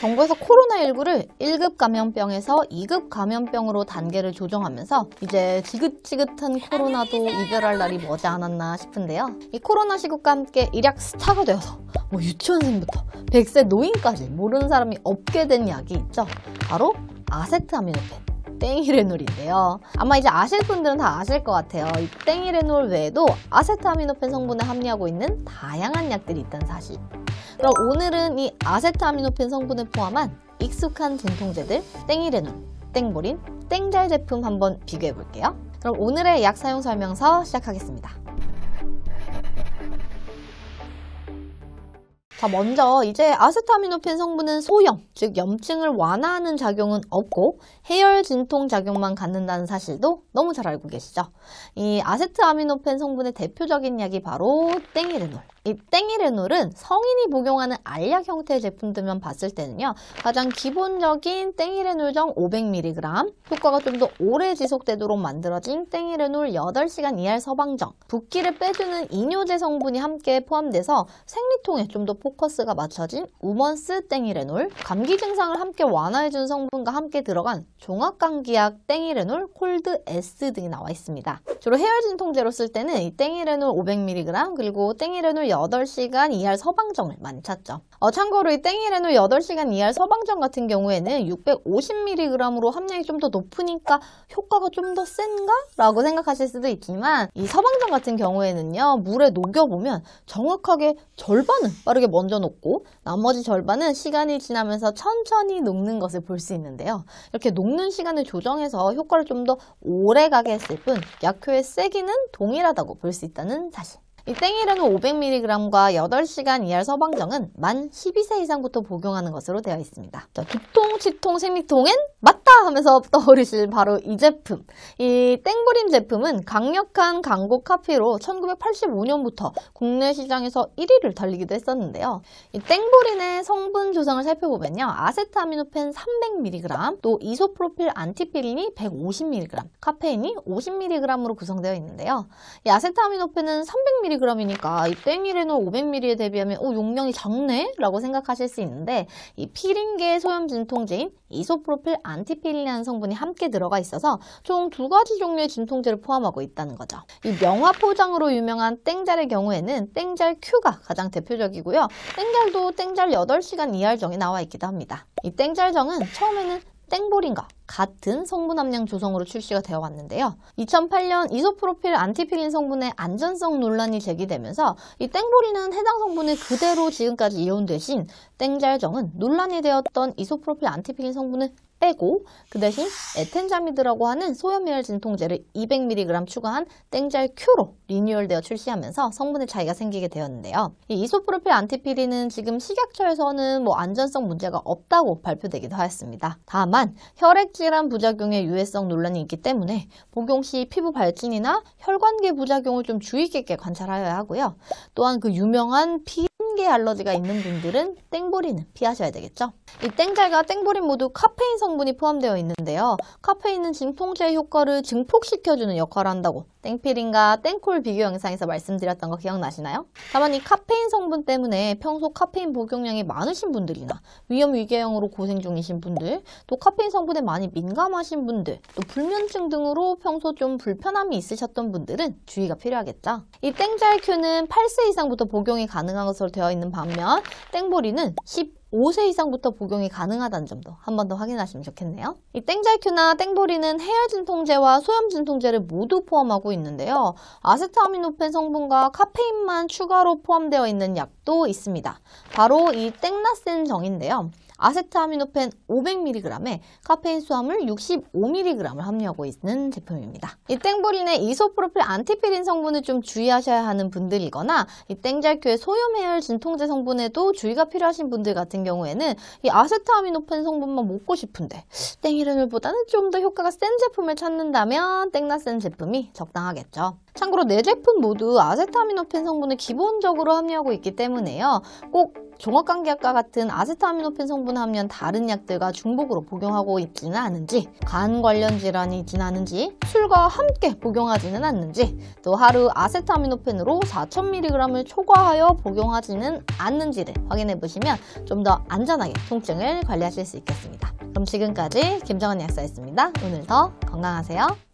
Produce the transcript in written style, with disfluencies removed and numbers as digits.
정부에서 코로나19를 1급 감염병에서 2급 감염병으로 단계를 조정하면서 이제 지긋지긋한 코로나도 이별할 날이 머지않았나 싶은데요. 이 코로나 시국과 함께 일약 스타가 되어서 유치원생부터 100세 노인까지 모르는 사람이 없게 된 약이 있죠. 바로 아세트아미노펜. 땡이레놀인데요. 아마 이제 아실 분들은 다 아실 것 같아요. 이 땡이레놀 외에도 아세트아미노펜 성분을 함유하고 있는 다양한 약들이 있다는 사실. 그럼 오늘은 이 아세트아미노펜 성분을 포함한 익숙한 진통제들 땡이레놀, 땡보린, 땡잘 제품 한번 비교해 볼게요. 그럼 오늘의 약 사용 설명서 시작하겠습니다. 자, 먼저 이제 아세트아미노펜 성분은 소염, 즉 염증을 완화하는 작용은 없고 해열 진통 작용만 갖는다는 사실도 너무 잘 알고 계시죠? 이 아세트아미노펜 성분의 대표적인 약이 바로 땡이레놀. 이 땡이레놀은 성인이 복용하는 알약 형태의 제품들만 봤을 때는요, 가장 기본적인 땡이레놀정 500mg, 효과가 좀 더 오래 지속되도록 만들어진 땡이레놀 8시간 ER 서방정, 붓기를 빼주는 이뇨제 성분이 함께 포함돼서 생리통에 좀 더 포커스가 맞춰진 우먼스 땡이레놀, 감기 증상을 함께 완화해주는 성분과 함께 들어간 종합감기약 땡이레놀 콜드 S 등이 나와 있습니다. 주로 해열 진통제로 쓸 때는 이 땡이레놀 500mg 그리고 땡이레놀 8시간 ER 서방정을 많이 찾죠. 참고로 이 땡이레놀 8시간 ER 서방정 같은 경우에는 650mg으로 함량이 좀 더 높으니까 효과가 좀 더 센가? 라고 생각하실 수도 있지만 이 서방정 같은 경우에는요, 물에 녹여보면 정확하게 절반은 빠르게 먼저 녹고 나머지 절반은 시간이 지나면서 천천히 녹는 것을 볼 수 있는데요. 이렇게 녹는 시간을 조정해서 효과를 좀 더 오래 가게 했을 뿐 약효의 세기는 동일하다고 볼 수 있다는 사실. 이 땡이레놀 500mg과 8시간 ER 서방정은 만 12세 이상부터 복용하는 것으로 되어 있습니다. 자, 두통, 치통, 생리통엔 맞다 하면서 떠오르실 바로 이 제품. 이 땡보린 제품은 강력한 강고 카피로 1985년부터 국내 시장에서 1위를 달리기도 했었는데요. 이 땡보린의 성분 조성을 살펴보면요, 아세트아미노펜 300mg, 또 이소프로필 안티피린이 150mg, 카페인이 50mg으로 구성되어 있는데요. 이 아세트아미노펜은 300mg 이니까 이 땡이레놀 500mg에 대비하면 용량이 작네? 라고 생각하실 수 있는데 이 피린계 소염 진통제인 이소프로필 안티피린이라는 성분이 함께 들어가 있어서 총 2가지 종류의 진통제를 포함하고 있다는 거죠. 이 명화 포장으로 유명한 땡잘의 경우에는 땡잘 Q가 가장 대표적이고요. 땡잘도 땡잘 8시간 ER정이 나와 있기도 합니다. 이 땡잘정은 처음에는 땡보린과 같은 성분 함량 조성으로 출시가 되어 왔는데요. 2008년 이소프로필 안티피린 성분의 안전성 논란이 제기되면서 이 땡보린은 해당 성분을 그대로 지금까지 이온 대신 땡잘정은 논란이 되었던 이소프로필 안티피린 성분을 빼고 그 대신 에텐자미드라고 하는 소염해열 진통제를 200mg 추가한 땡잘 Q로 리뉴얼되어 출시하면서 성분의 차이가 생기게 되었는데요. 이 이소프로필 안티피린은 지금 식약처에서는 안전성 문제가 없다고 발표되기도 하였습니다. 다만 혈액질환 부작용의 유해성 논란이 있기 때문에 복용 시 피부 발진이나 혈관계 부작용을 좀 주의 깊게 관찰하여야 하고요. 또한 그 유명한 피린계 알러지가 있는 분들은 땡보린은 피하셔야 되겠죠. 이 땡잘과 땡보린 모두 카페인 성분이 포함되어 있는데요. 카페인은 진통제의 효과를 증폭시켜주는 역할을 한다고 땡피린과 땡콜 비교 영상에서 말씀드렸던 거 기억나시나요? 다만 이 카페인 성분 때문에 평소 카페인 복용량이 많으신 분들이나 위험 위궤양으로 고생 중이신 분들, 또 카페인 성분에 많이 민감하신 분들, 또 불면증 등으로 평소 좀 불편함이 있으셨던 분들은 주의가 필요하겠죠. 이 땡잘 Q는 8세 이상부터 복용이 가능한 것으로 되어 있는 반면 땡보린은 5세 이상부터 복용이 가능하다는 점도 한 번 더 확인하시면 좋겠네요. 이 땡잘큐나 땡보린은 해열 진통제와 소염 진통제를 모두 포함하고 있는데요. 아세트아미노펜 성분과 카페인만 추가로 포함되어 있는 약도 있습니다. 바로 이 땡나센정인데요. 아세트아미노펜 500mg에 카페인 수함을 65mg을 함유하고 있는 제품입니다. 이 땡보린의 이소프로필 안티피린 성분을 좀 주의하셔야 하는 분들이거나 이 땡잘큐의 소염해열 진통제 성분에도 주의가 필요하신 분들 같은 경우에는 이 아세트아미노펜 성분만 먹고 싶은데 땡이레놀보다는 좀 더 효과가 센 제품을 찾는다면 땡나센 제품이 적당하겠죠. 참고로 4제품 모두 아세트아미노펜 성분을 기본적으로 함유하고 있기 때문에요. 꼭 종합감기약과 같은 아세트아미노펜 성분을 함유한 다른 약들과 중복으로 복용하고 있지는 않은지, 간 관련 질환이 있지는 않은지, 술과 함께 복용하지는 않는지, 또 하루 아세트아미노펜으로 4000mg을 초과하여 복용하지는 않는지를 확인해 보시면 좀 더 안전하게 통증을 관리하실 수 있겠습니다. 그럼 지금까지 김정은 약사였습니다. 오늘도 건강하세요.